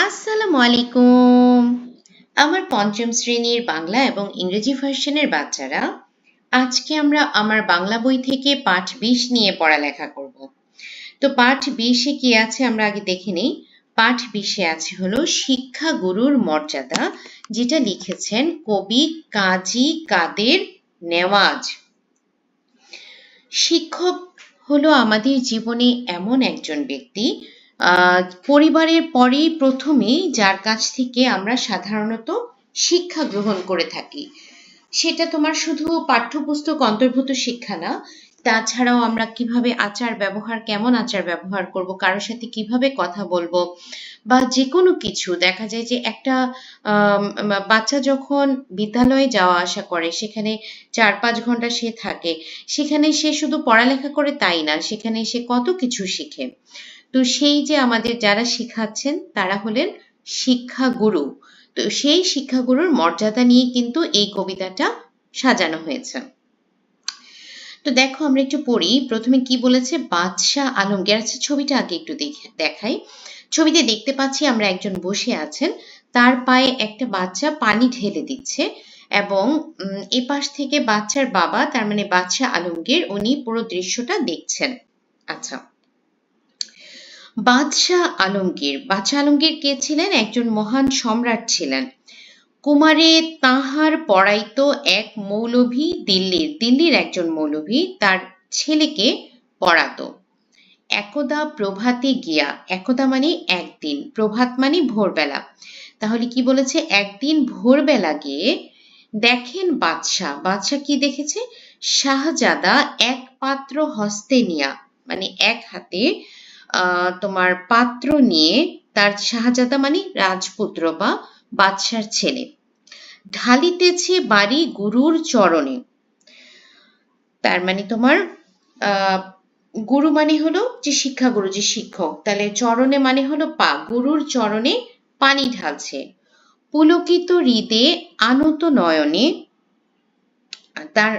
আসসালামু আলাইকুম। আমার পঞ্চম শ্রেণীর বাংলা এবং ইংরেজি ভার্সনের বাচ্চারা, আজকে আমরা আমার বাংলা বই থেকে পাঠ 20 নিয়ে পড়ালেখা করব। তো পাঠ 20-এ কি আছে আমরা আগে দেখে নেই। পাঠ 20-এ আছে হলো শিক্ষা গুরুর মর্যাদা, যেটা লিখেছেন কবি কাজী কাদের নেওয়াজ। শিক্ষক হলো আমাদের জীবনে এমন একজন ব্যক্তি, পরিবারের পরেই প্রথমেই যার কাছ থেকে আমরা সাধারণত শিক্ষা গ্রহণ করে থাকি। সেটা তোমার শুধু পাঠ্যপুস্তক অন্তর্ভুক্ত শিক্ষা না, তাছাড়াও আমরা কিভাবে আচার ব্যবহার, কেমন আচার ব্যবহার করব, কারোর সাথে কিভাবে কথা বলবো, বা যে কোনো কিছু দেখা যায় যে একটা বাচ্চা যখন বিদ্যালয়ে যাওয়া আসা করে, সেখানে 4-5 ঘন্টা সে থাকে, সেখানে সে শুধু পড়ালেখা করে তাই না, সেখানে সে কত কিছু শিখে। তো সেই যে আমাদের যারা শিখাচ্ছেন তারা হলেন শিক্ষাগুরু। তো সেই শিক্ষাগুরুর মর্যাদা নিয়ে কিন্তু এই কবিতাটা সাজানো হয়েছে। তো দেখো আমরা একটু পড়ি। প্রথমে কি বলেছে, বাদশাহ আলমগীর। আচ্ছা, ছবিটা আগে একটু দেখাই। ছবিতে দেখতে পাচ্ছি আমরা একজন বসে আছেন, তার পায়ে একটা বাচ্চা পানি ঢেলে দিচ্ছে, এবং এপাশ থেকে বাচ্চার বাবা, তার মানে বাদশাহ আলমগীর, উনি পুরো দৃশ্যটা দেখছেন। আচ্ছা, বাদশাহ আলমগীর কে ছিলেন? একজন মহান সম্রাট ছিলেন। কুমারে তাঁহার পড়াইতো এক মৌলভী, দিল্লির একজন মৌলভী তার ছেলেকে পড়াতো। একদা প্রভাতে গিয়া, একদা মানে একদিন, প্রভাত মানে ভোরবেলা। তাহলে কি বলেছে, একদিন ভোরবেলা গিয়ে দেখেন বাদশাহ কি দেখেছে? শাহজাদা এক পাত্র হস্তে নিয়া, মানে এক হাতে তোমার পাত্র নিয়ে, তার শাহজাদা মানে রাজপুত্র বা বাদশার ছেলে, ঢালিতেছে বাড়ি গুরুর চরণে। তার মানে তোমার গুরু মানে হলো যে শিক্ষাগুরু, যে শিক্ষক, তাহলে চরণে মানে হলো পা, গুরুর চরণে পানি ঢালছে। পুলকিত হৃদে আনত নয়নে, তার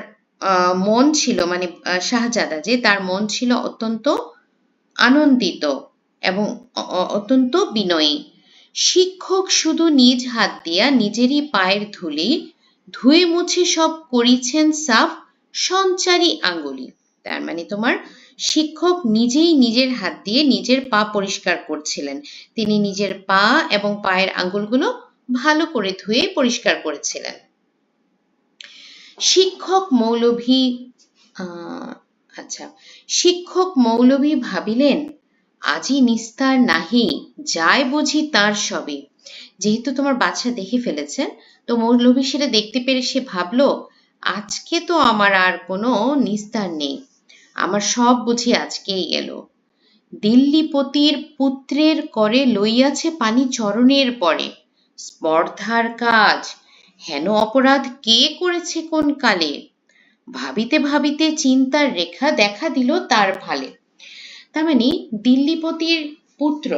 মন ছিল, মানে শাহজাদা যে, তার মন ছিল অত্যন্ত আনন্দিত এবং অত্যন্ত বিনয়ী। শিক্ষক শুধু নিজ হাত দিয়া নিজেরই পায়ের ধুলি ধুয়ে মুছে সব করিছেন সাফ সঞ্চারী আঙ্গুলি। তার মানে তোমার শিক্ষক নিজেই নিজের হাত দিয়ে নিজের পা পরিষ্কার করছিলেন। তিনি নিজের পা এবং পায়ের আঙ্গুলগুলো ভালো করে ধুয়ে পরিষ্কার করেছিলেন। শিক্ষক মৌলভী শিক্ষক মৌলভী ভাবিলেন, আজি নিস্তার নাহি, যায় বুঝি তার সবে। যেহেতু তোমার বাচ্চা দেখে ফেলেছেন, তো মৌলভী সেটা দেখতে পেরে সে ভাবলো, আজকে তো আমার আর কোনো নিস্তার নেই, আমার সব বুঝি আজকেই গেল। দিল্লিপতির পুত্রের করে লইয়াছে পানি চরণের পরে, স্পর্ধার কাজ, হেন অপরাধ কে করেছে কোন কালে, ভাবিতে ভাবিতে চিন্তার রেখা দেখা দিল তার ভালে। তার মানে দিল্লিপতির পুত্র,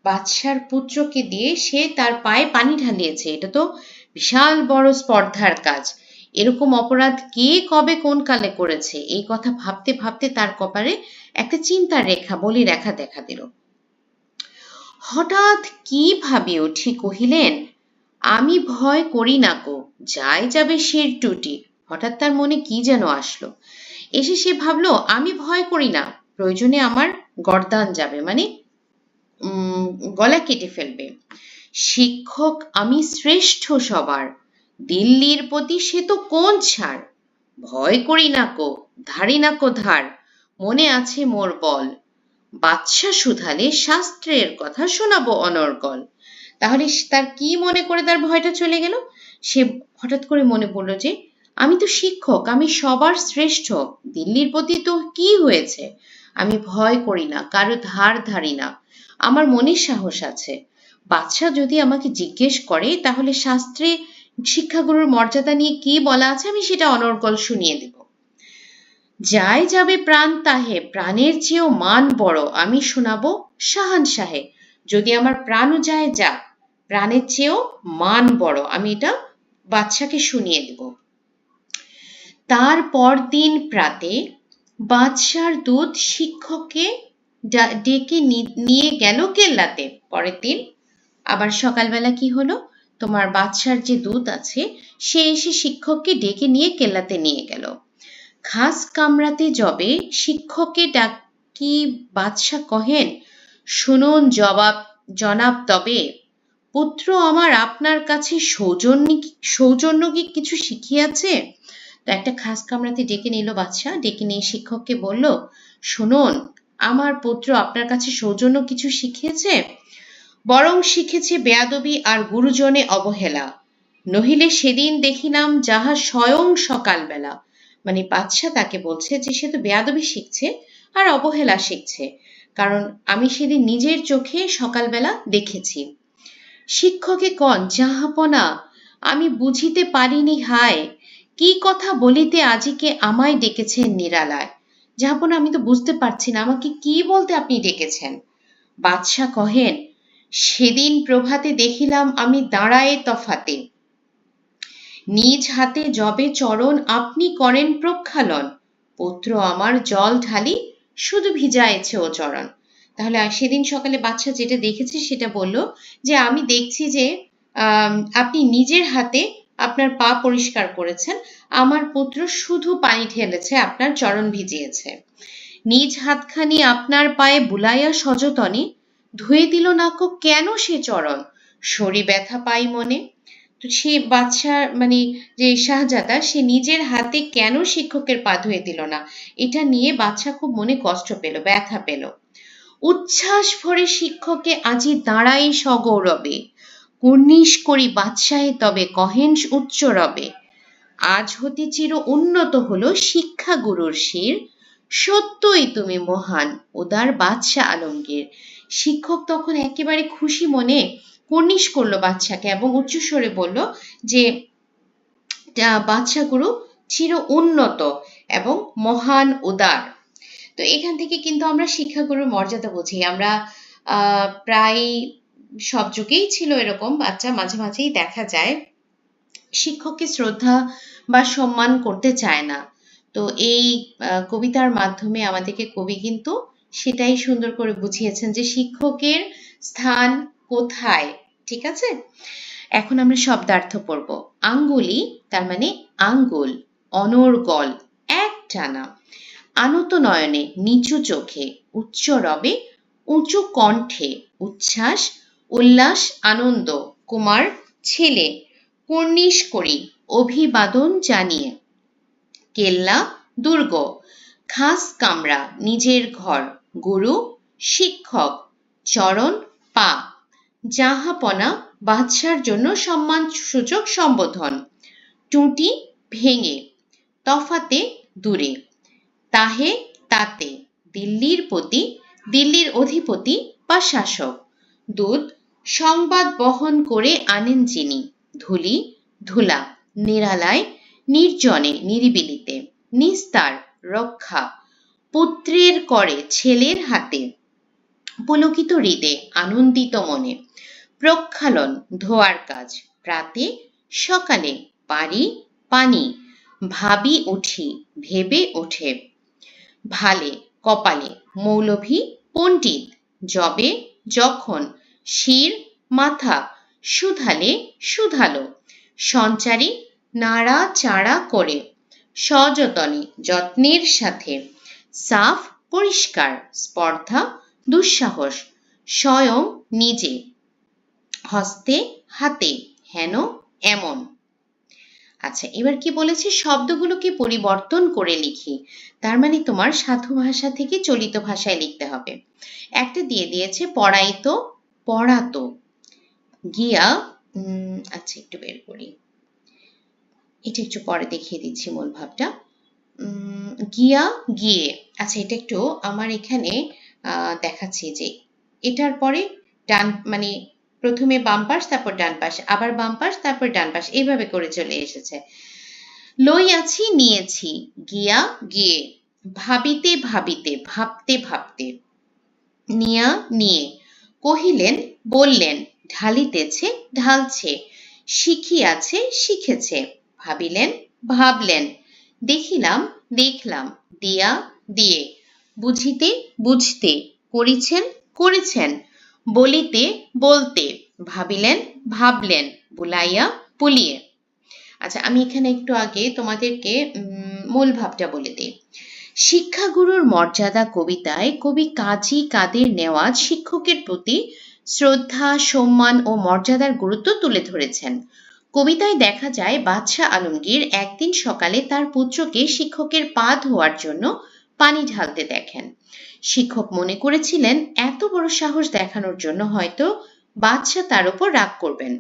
বাদশার পুত্রকে দিয়ে সে তার পায়ে পানি ঢালিয়েছে, এটা তো বিশাল বড় স্পর্ধার কাজ। এরকম অপরাধ কে কবে কোন কালে করেছে, এই কথা ভাবতে ভাবতে তার কপালে একটা চিন্তার রেখা, বলি রেখা দেখা দিল। হঠাৎ কি ভাবি উঠি কহিলেন, আমি ভয় করি না কো, যায় যাবে শির টুটি। হঠাৎ তার মনে কি যেন আসলো, এসে সে ভাবলো, আমি ভয় করি না, প্রয়োজনে আমার গর্দান যাবে, মানে গলা কেটে ফেলবে। শিক্ষক আমি শ্রেষ্ঠ সবার, দিল্লির প্রতি সে তো কোন ছাড়, ভয় করি না কো, ধারি না কো ধার, মনে আছে মোর বল, বাদশা শুধালে শাস্ত্রের কথা শোনাবো অনর্গল। তাহলে তার কি মনে করে তার ভয়টা চলে গেল? সে হঠাৎ করে মনে পড়লো যে, আমি তো শিক্ষক, আমি সবার শ্রেষ্ঠ, দিল্লির প্রতি তো কি হয়েছে, আমি ভয় করি না, কারো ধার ধারি না, আমার মনে সাহস আছে। বাদশা যদি আমাকে জিজ্ঞেস করে, তাহলে শাস্ত্রে শিক্ষাগুরুর মর্যাদা নিয়ে কি বলা আছে আমি সেটা অনর্গল শুনিয়ে দেব। যায় যাবে প্রাণ তাহে, প্রাণের চেয়েও মান বড়, আমি শোনাবো শাহানশাহে। যদি আমার প্রাণও যায় যাক, প্রাণের চেয়েও মান বড়, আমি এটা বাদশাকে শুনিয়ে দেব। তার পরদিন প্রাতে বাদশার দূত শিক্ষককে ডেকে নিয়ে গেল কেল্লাতে। পরের দিন আবার সকালবেলা কি হলো, তোমার বাদশার যে দূত আছে সে এসে শিক্ষককে ডেকে নিয়ে কেল্লাতে নিয়ে গেল। খাস কামরাতে যবে শিক্ষককে ডাকি বাদশা কহেন, শুনুন জনাব, তবে পুত্র আমার আপনার কাছে সৌজন্য কি কিছু শিখিয়াছে? তো একটা খাস কামরাতে ডেকে নিল বাদশা, ডেকে নিয়ে শিক্ষককে বলল, শুনুন, আমার পুত্র আপনার কাছে সৌজন্য কিছু শিখিয়েছে? বরং শিখেছে বেয়াদবি আর গুরুজনে অবহেলা, নহিলে সেদিন দেখিলাম যাহা স্বয়ং সকালবেলা। মানে বাদশা তাকে বলছে যে সে তো বেয়াদবি শিখছে আর অবহেলা শিখছে, কারণ আমি সেদিন নিজের চোখে সকালবেলা দেখেছি। শিক্ষকে কন, জাহাপনা, আমি বুঝিতে পারিনি হায়, কি কথা বলিতে আজিকে আমায় ডেকেছেন নিরালায়। জাহাপনা, আমি তো বুঝতে পারছি না, আমাকে কি বলতে আপনি ডেকেছেন? বাদশা কহেন, সেদিন প্রভাতে দেখিলাম আমি দাঁড়ায়ে তফাতে, নিজ হাতে যবে চরণ আপনি করেন প্রক্ষালন, পুত্র আমার জল ঢালি শুধু ভিজায়েছে ও চরণ। তাহলে সেদিন সকালে বাদশা যেটা দেখেছে সেটা বলল যে আমি দেখছি যে আপনি নিজের হাতে আপনার পা পরিষ্কার করেছেন, আমার পুত্র শুধু পানি ঢেলেছে, আপনার চরণ ভিজিয়েছে। নিজ হাতখানি আপনার পায়ে বুলাইয়া সযতনে ধুয়ে দিল নাকো কেন সে চরণ, শরী ব্যথা পাই মনে। তো সে বাদশার মানে যে শাহজাদা, সে নিজের হাতে কেন শিক্ষকের পা ধুয়ে দিল না, এটা নিয়ে বাদশা খুব মনে কষ্ট পেল, ব্যথা পেল। উচ্ছ্বাস ভরে শিক্ষকে আজি দাঁড়াই সগৌরবে, কুর্নিশ করি বাদশাহে তবে কহেন উচ্চ রবে, আজ হতে চির উন্নত হলো শিক্ষা গুরুর শির, সত্যই তুমি মহান উদার বাদশা আলমগীর। শিক্ষক তখন একেবারে খুশি মনে কুর্নিশ করলো বাদশাকে এবং উচ্চস্বরে বলল যে বাদশা গুরু চির উন্নত এবং মহান উদার। তো এখান থেকে কিন্তু আমরা শিক্ষাগুরুর মর্যাদা বুঝি। আমরা প্রায় সব যুগেই ছিল এরকম, বাচ্চা মাঝে মাঝেই দেখা যায় শিক্ষককে শ্রদ্ধা বা সম্মান করতে চায় না। তো এই কবিতার মাধ্যমে আমাদেরকে কবি কিন্তু সেটাই সুন্দর করে বুঝিয়েছেন যে শিক্ষকের স্থান কোথায়। ঠিক আছে, এখন আমরা শব্দার্থ পড়ব। আঙ্গুলি তার মানে আঙ্গুল, অনর্গল, একটানা। আনত নয়নে, নিচু চোখে, উচ্চ রবে, উঁচু কণ্ঠে, উচ্ছ্বাস, উল্লাস, আনন্দ, কুমার, ছেলে, কুর্নিশ করি, অভিবাদন জানিয়ে। কেল্লা, দুর্গ, খাস কামরা, নিজের ঘর, গুরু, শিক্ষক, চরণ, পা, জাহাপনা, বাদশার জন্য সম্মানসূচক সম্বোধন। টুটি, ভেঙে, তফাতে, দূরে, তাহে, তাতে, দিল্লির প্রতি, দিল্লির অধিপতি বা শাসক। দূত, সংবাদ বহন করে আনেন যিনি। ধূলি, ধুলা, নিরালায়, নির্জনে, নিরিবিলিতে। নিস্তার, রক্ষা, পুত্রের করে ছেলের হাতে, পুলকিত হৃদে, আনন্দিত মনে। প্রক্ষালন, ধোয়ার কাজ। প্রাতে, সকালে, পারি, পানি, ভাবি উঠি, ভেবে ওঠে। ভালে, কপালে, মৌলভী, পণ্ডিত, যবে, যখন, শির, মাথা, শুধালে, শুধালো। সঞ্চারী, নাড়া চাড়া করে। সযতনে, যত্নের সাথে। সাফ, পরিষ্কার। স্পর্ধা, দুঃসাহস। স্বয়ং, নিজে। হস্তে, হাতে। হেন, এমন। আচ্ছা, এবার কি বলেছে, শব্দগুলোকে পরিবর্তন করে লিখি। তার মানে তোমার সাধু ভাষা থেকে চলিত ভাষায় লিখতে হবে। একটা দিয়ে দিয়েছে পড়াইতো, পড়াতো। গিয়া, আচ্ছা একটু বের করি, এটা একটু পরে দেখিয়ে দিচ্ছি মূল ভাবটা। গিয়া, গিয়ে। আচ্ছা, এটা একটু আমার এখানে দেখাচ্ছি যে এটার পরে ডান মানে প্রথমে বাম পাশ, তারপর ডান পাশ, আবার বাম পাশ, তারপর ডান পাশ, এইভাবে করে চলে এসেছে। লইয়াছি, নিয়েছি। গিয়া, গিয়ে। ভাবিতে, ভাবিতে, ভাবতে, ভাবতে। নিয়া, নিয়ে। কহিলেন, বললেন। ঢালিতেছে, ঢালছে। শিখিয়াছে, শিখেছে। ভাবিলেন, ভাবলেন। দেখিলাম, দেখলাম। দিয়া, দিয়ে। বুঝিতে, বুঝতে। করিছেন, করেছেন। বলিতে, বলতে। ভাবিলেন, ভাবলেন, বুলাইয়া, পুলিয়ে। আচ্ছা, আমি এখানে একটু আগে তোমাদেরকে মূল ভাবটা বলে দিই। শিক্ষাগুরুর মর্যাদা কবিতায় কবি কাজী কাদের নেওয়াজ শিক্ষকের প্রতি শ্রদ্ধা, সম্মান ও মর্যাদার গুরুত্ব তুলে ধরেছেন। কবিতায় দেখা যায় বাদশাহ আলমগীর একদিন সকালে তার পুত্রকে শিক্ষকের পা ধোয়ার জন্য পানি ঢালতে দেখেন। শিক্ষক মনে করেছিলেন এত বড় সাহস দেখানোর জন্য হয়তো বাদশাহ তার উপর রাগ করবেন।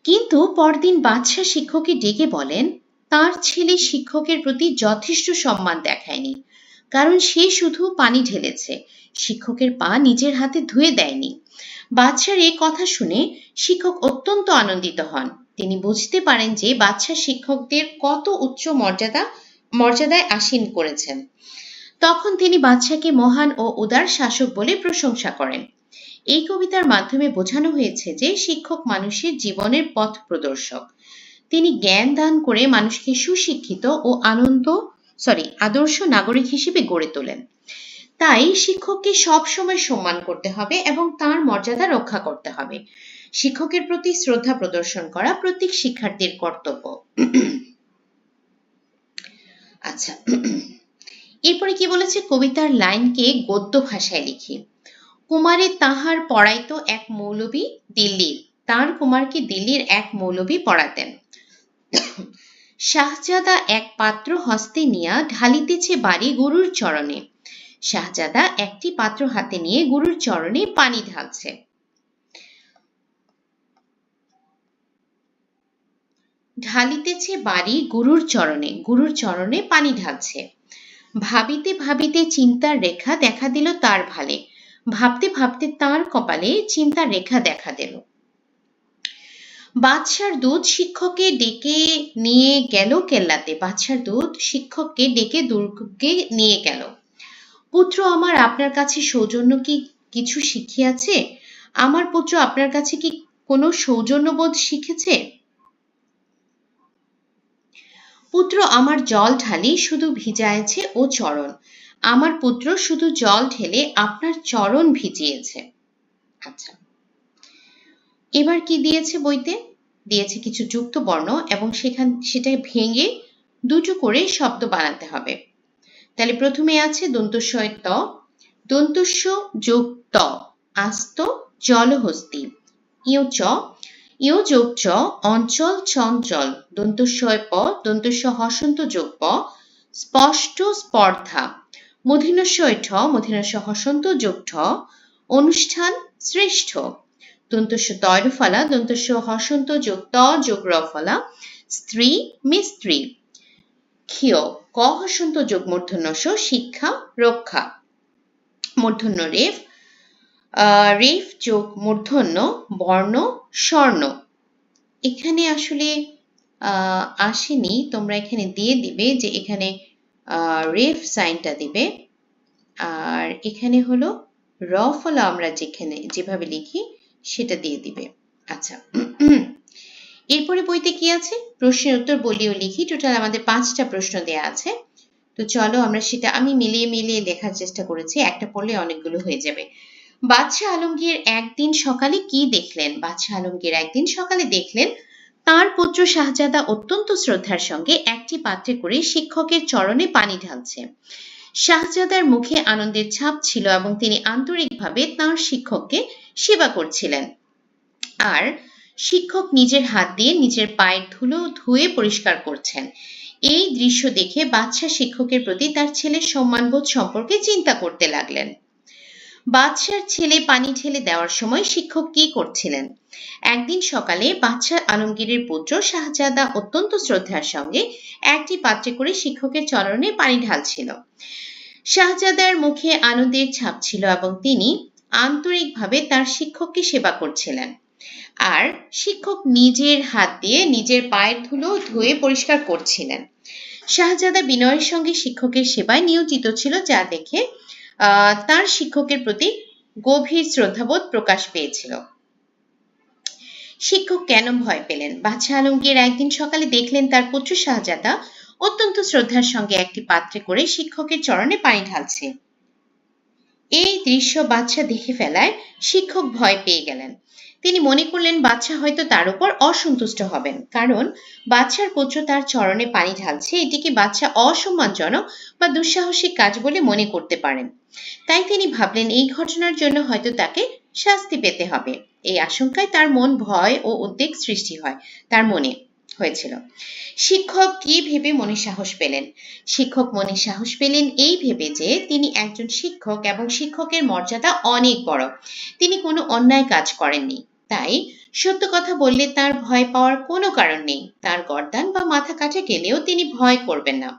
কিন্তু পরদিন বাদশাহ শিক্ষককে ডেকে বলেন তার ছেলে শিক্ষকের প্রতি যথেষ্ট সম্মান দেখায়নি, কারণ সে শুধু পানি ঢেলেছে, শিক্ষকের পা নিজের হাতে ধুয়ে দেয়নি। বাদশার এই কথা শুনে শিক্ষক অত্যন্ত আনন্দিত হন। তিনি বুঝতে পারেন যে বাদশাহ শিক্ষকদের কত উচ্চ মর্যাদায় আসীন করেছেন। তখন তিনি বাদশাকে মহান ও উদার শাসক বলে প্রশংসা করেন। এই কবিতার মাধ্যমে বোঝানো হয়েছে যে শিক্ষক মানুষের জীবনের পথ প্রদর্শক। তিনি জ্ঞান দান করে মানুষকে সুশিক্ষিত ও আদর্শ নাগরিক হিসেবে গড়ে তোলেন। তাই শিক্ষককে সবসময় সম্মান করতে হবে এবং তার মর্যাদা রক্ষা করতে হবে। শিক্ষকের প্রতি শ্রদ্ধা প্রদর্শন করা প্রত্যেক শিক্ষার্থীর কর্তব্য। আচ্ছা, এরপরে কি বলেছে, কবিতার লাইনকে গদ্য ভাষায় লিখি। কুমারে তাহার পড়াইতো এক মৌলবী দিল্লির, তার কুমারকে দিল্লির এক মৌলবী পড়াতেন। শাহজাদা এক পাত্র হস্তে নিয়া ঢালিতেছে বাড়ি গুরুর চরণে। শাহজাদা একটি পাত্র হাতে নিয়ে গুরুর চরণে পানি ঢালছে। ঢালিতেছে বাড়ি গুরুর চরণে পানি ঢালছে। ভাবিতে ভাবিতে চিন্তার রেখা দেখা দিল তার ভালে, ভাবতে ভাবতে তার কপালে চিন্তার রেখা দেখা দিল। বাদশার দূত শিক্ষককে ডেকে নিয়ে গেল কেল্লাতে, বাদশার দূত শিক্ষককে ডেকে দুর্গে নিয়ে গেল। পুত্র আমার, আপনার কাছে সৌজন্য কি কিছু শিখিয়াছে? আমার পুত্র আপনার কাছে কি কোনো সৌজন্যবোধ শিখেছে? পুত্র আমার জল ঢালি শুধু ভিজায়েছে ও চরণ, আমার পুত্র শুধু জল ঢেলে আপনার চরণ ভিজিয়েছে। আচ্ছা, এবার কি দিয়েছে বইতে? দিয়েছে কিছু যুক্ত বর্ণ এবং সেটা ভেঙে দুটো করে শব্দ বানাতে হবে। তাহলে প্রথমে আছে দন্তস্ব ত, দন্তস্ব যোগ ত, আস্ত জলহস্তি। ইয় চ, ইয় যোগ চ, অঞ্চল চঞ্চল। দন্তস্ব প, দন্তস্ব হসন্ত যোগ প, স্পষ্ট স্পর্ধা। মূর্ধন্যস্ব ঠ, মূর্ধন্যস্ব হসন্ত যোগ ঠ, অনুষ্ঠান শ্রেষ্ঠ। দন্তস্ব তয় ফলা, দন্তস্ব হসন্ত যোগ ত যোগ র ফলা, স্ত্রী মিস্ত্রি। ক্ষিয় ক হসন্ত যোগ মূর্ধন্যস্ব, শিক্ষা রক্ষা। মূর্ধন্য রেফ, রেফ যোগ মূর্ধন্য বর্ণ স্বর্ণ। এখানে আসলে আসেনি, তোমরা এখানে দিয়ে দিবে যে এখানে রেফ সাইনটা দিবে, আর এখানে হলো র ফলা আমরা যেভাবে লিখি সেটা দিয়ে দিবে। আচ্ছা, এরপরে বইতে কি আছে? প্রশ্নের উত্তর বলিও লিখি। টোটাল আমাদের 5টা প্রশ্ন দেয়া আছে। তো চলো আমরা সেটা আমি মিলিয়ে মিলিয়ে লেখার চেষ্টা করেছি, একটা পড়লে অনেকগুলো হয়ে যাবে। বাদশাহ আলমগীর একদিন সকালে কি দেখলেন? বাদশাহ আলমগীর একদিন সকালে দেখলেন তার পুত্র শাহজাদা অত্যন্ত শ্রদ্ধার সঙ্গে একটি পাত্রে করে শিক্ষকের চরণে পানি ঢালছে। শাহজাদার মুখে আনন্দের ছাপ ছিল এবং তিনি আন্তরিকভাবে তাঁর শিক্ষককে সেবা করছিলেন। আর শিক্ষক নিজের হাত দিয়ে নিজের পায়ের ধুলো ধুয়ে পরিষ্কার করছেন। এই দৃশ্য দেখে বাদশাহ শিক্ষকের প্রতি তার ছেলের সম্মানবোধ সম্পর্কে চিন্তা করতে লাগলেন। বাদশার ছেলে পানি ঢেলে দেওয়ার সময় শিক্ষক কি করছিলেন? একদিন সকালে বাদশাহ আলমগীরের পুত্র শাহজাদা অত্যন্ত শ্রদ্ধার সঙ্গে একটি পাত্রে করে শিক্ষকের চরণে পানি ঢালছিল। শাহজাদার মুখে আনন্দের ছাপ ছিল এবং তিনি আন্তরিকভাবে তার শিক্ষককে সেবা করছিলেন। আর শিক্ষক নিজের হাত দিয়ে নিজের পায়ের ধুলো ধুয়ে পরিষ্কার করছিলেন। শাহজাদা বিনয়ের সঙ্গে শিক্ষকের সেবায় নিয়োজিত ছিল, যা দেখে তার শিক্ষকের প্রতি গভীর শ্রদ্ধাবোধ প্রকাশ পেয়েছিল। শিক্ষক কেন ভয় পেলেন? বাদশাহ আলমগীর একদিন সকালে দেখলেন তার পুত্র শাহজাদা অত্যন্ত শ্রদ্ধার সঙ্গে একটি পাত্রে করে শিক্ষকের চরণে পানি ঢালছে। এই দৃশ্য বাচ্চা দেখে ফেলায় শিক্ষক ভয় পেয়ে গেলেন। তিনি মনে করলেন বাচ্চা হয়তো তার উপর অসন্তুষ্ট হবেন, কারণ বাচ্চার পুত্র তার চরণে পানি ঢালছে, এটিকে বাচ্চা অসম্মানজনক বা দুঃসাহসিক কাজ বলে মনে করতে পারেন। তাই তিনি ভাবলেন এই ঘটনার জন্য হয়তো তাকে শাস্তি পেতে হবে। এই আশঙ্কায় তার ভয় ও উদ্বেগ সৃষ্টি হয়, তার মনে হয়েছিল। শিক্ষক কি ভেবে মনে সাহস পেলেন? শিক্ষক মনে সাহস পেলেন এই ভেবে যে তিনি একজন শিক্ষক এবং শিক্ষকের মর্যাদা অনেক বড়। তিনি কোনো অন্যায় কাজ করেননি, তাই সত্য কথা বললে তার ভয় পাওয়ার কোনো কারণ নেই। তার গর্দান বা মাথা কাটা গেলেও তিনি ভয় করবেন না।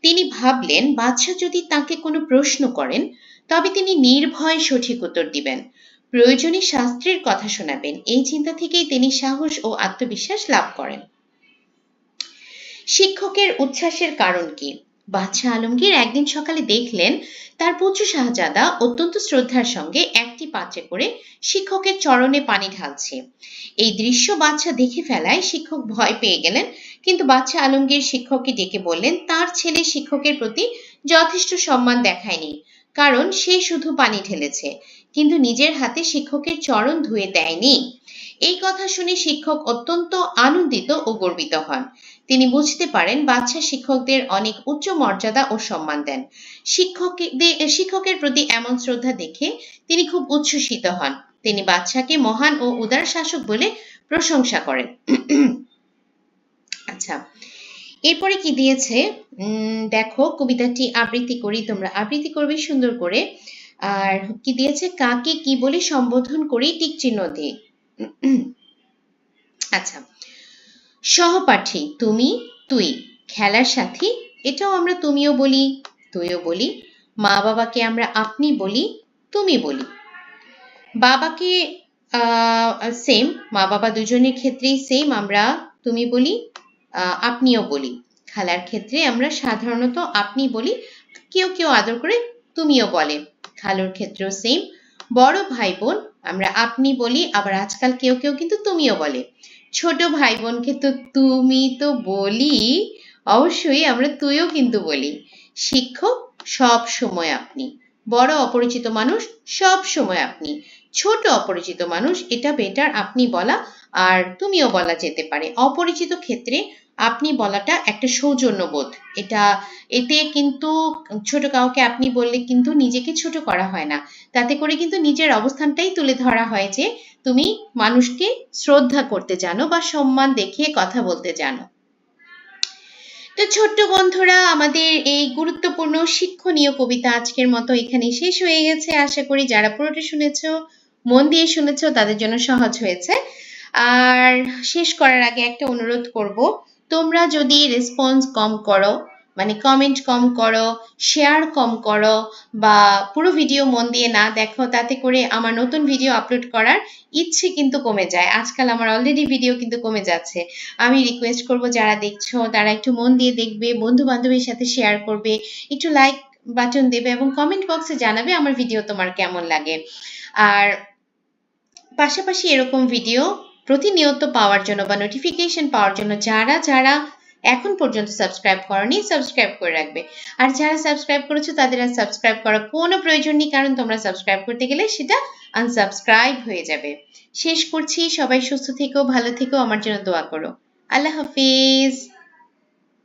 তিনি ভাবলেন বাদশাহ যদি তাকে কোনো প্রশ্ন করেন তবে তিনি নির্ভয়ে সঠিক উত্তর দিবেন, প্রয়োজনে শাস্ত্রের কথা শোনাবেন। এই চিন্তা থেকেই তিনি সাহস ও আত্মবিশ্বাস লাভ করেন। শিক্ষকের উচ্ছ্বাসের কারণ কি? বাদশাহ আলমগীর একদিন সকালে দেখলেন তার পুত্র শাহজাদা অত্যন্ত শ্রদ্ধার সঙ্গে একটি পাত্রে করে শিক্ষকের চরণে পানি ঢালছে। এই দৃশ্য বাদশাহ দেখে ফেলায় শিক্ষক ভয় পেয়ে গেলেন, কিন্তু বাদশাহ আলমগীর শিক্ষককে ডেকে বললেন তার ছেলে শিক্ষকের প্রতি যথেষ্ট সম্মান দেখায়নি, কারণ সে শুধু পানি ঢেলেছে, কিন্তু নিজের হাতে শিক্ষকের চরণ ধুয়ে দেয়নি। এই কথা শুনে শিক্ষক অত্যন্ত আনন্দিত ও গর্বিত হন। তিনি বুঝতে পারেন বাদশাহ শিক্ষকদের অনেক উচ্চ মর্যাদা ও সম্মান দেন। শিক্ষকের প্রতি এমন শ্রদ্ধা দেখে তিনি খুব উচ্ছ্বসিত হন। তিনি বাদশাহকে মহান ও উদার শাসক বলে প্রশংসা করেন। আচ্ছা, এরপরে কি দিয়েছে দেখো, কবিতাটি আবৃত্তি করি, তোমরা আবৃত্তি করবে সুন্দর করে। আর কি দিয়েছে, কাকে কি বলে সম্বোধন করি টিক চিহ্ন দিয়ে। আচ্ছা, সহপাঠী তুমি, তুই, খেলার সাথী এটাও আমরা তুমিও বলি, তুইও বলি। মা বাবাকে আমরা আপনি বলি, তুমি বলি। বাবাকে সেম, মা বাবা দুজনের ক্ষেত্রেই সেম, আমরা তুমি বলি, আপনিও বলি। খালার ক্ষেত্রে আমরা সাধারণত আপনি বলি, কেউ কেউ আদর করে তুমিও বলে। খালুর ক্ষেত্রেও সেম। বড় ভাই বোন আমরা আপনি বলি, আবার আজকাল কেউ কেউ কিন্তু তুমিও বলে। ছোট ভাই বোনকে তো তুমি তো বলি, অবশ্যই আমরা তুইও কিন্তু বলি। শিক্ষক সব সময় আপনি, বড় অপরিচিত মানুষ সব সময় আপনি, ছোট অপরিচিত মানুষ এটা বেটার আপনি বলা, আর তুমিও বলা যেতে পারে। অপরিচিত ক্ষেত্রে আপনি বলাটা একটা সৌজন্যবোধ, এতে কিন্তু ছোট কাউকে আপনি বললে কিন্তু নিজেকে ছোট করা হয় না, তাতে করে কিন্তু নিজের অবস্থানটাই তুলে ধরা হয় যে তুমি মানুষকে শ্রদ্ধা করতে জানো বা সম্মান দেখিয়ে কথা বলতে জানো। তো ছোট্ট বন্ধুরা, আমাদের এই গুরুত্বপূর্ণ শিক্ষণীয় কবিতা আজকের মতো এখানে শেষ হয়ে গেছে। আশা করি যারা পুরোটা শুনেছো, মন দিয়ে শুনেছো, তাদের জন্য সহজ হয়েছে। আর শেষ করার আগে একটা অনুরোধ করব, তোমরা যদি রেসপন্স কম করো, মানে কমেন্ট কম করো, শেয়ার কম করো, বা পুরো ভিডিও মন দিয়ে না দেখো, তাতে করে আমার নতুন ভিডিও আপলোড করার ইচ্ছে কিন্তু কমে যায়। আজকাল আমার অলরেডি ভিডিও কিন্তু কমে যাচ্ছে। আমি রিকোয়েস্ট করব যারা দেখছো তারা একটু মন দিয়ে দেখবে, বন্ধু বান্ধবের সাথে শেয়ার করবে, একটু লাইক বাটন দেবে এবং কমেন্ট বক্সে জানাবে আমার ভিডিও তোমার কেমন লাগে। আর পাশাপাশি এরকম ভিডিও প্রতিনিয়ত পাওয়ার জন্য বা নোটিফিকেশন পাওয়ার জন্য যারা যারা এখন পর্যন্ত সাবস্ক্রাইব করনি, সাবস্ক্রাইব করে রাখবে। আর যারা সাবস্ক্রাইব করেছো তাদের আর সাবস্ক্রাইব করার কোনো প্রয়োজন নেই, কারণ তোমরা সাবস্ক্রাইব করতে গেলে সেটা আনসাবস্ক্রাইব হয়ে যাবে। শেষ করছি, সবাই সুস্থ থেকো, ভালো থেকো, আমার জন্য দোয়া করো। আল্লাহ হাফিজ।